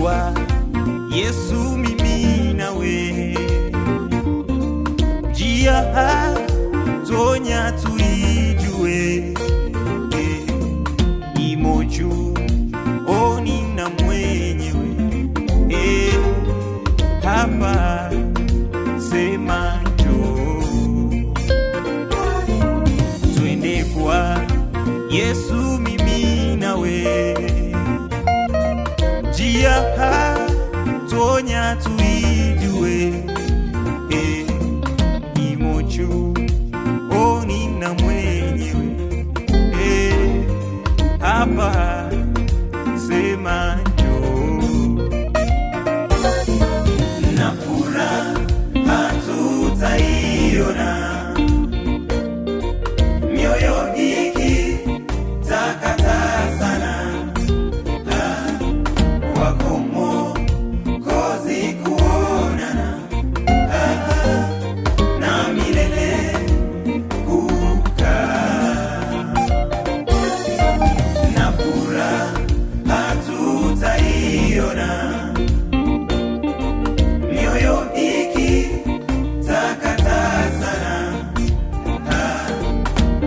kwa Yesu mimi nawe, njia tonya tuijue, imo juu oni na mwenyewe, hapa sema njoo, twende kwa Yesu mimi nawe, njia tonya tuijue, imo juu oni na mwenyewe, hapa sema njoo, na furaha tutaiona, mioyo ikitakata sana, wako Mwokozi kuonana, na milele kukaa, na furaha tutaiona, mioyo ikitakata sana,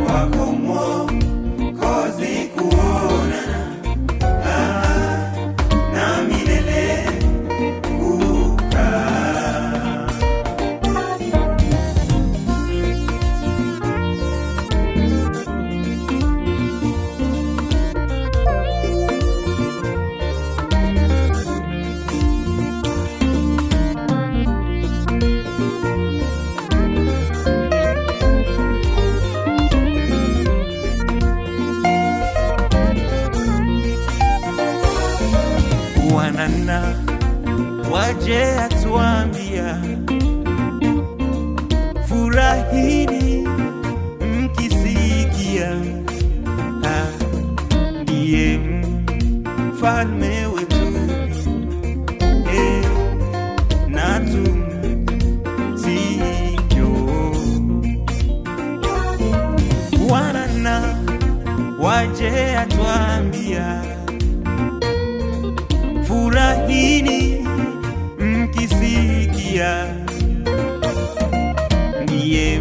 wako Mwokozi kuonana, na milele kukaa. Wanana waje atuambia, furahini mkisikia, ndiye mfalme wetu, na tumsijo. Wanana waje atuambia, furahini mkisikia, ndiye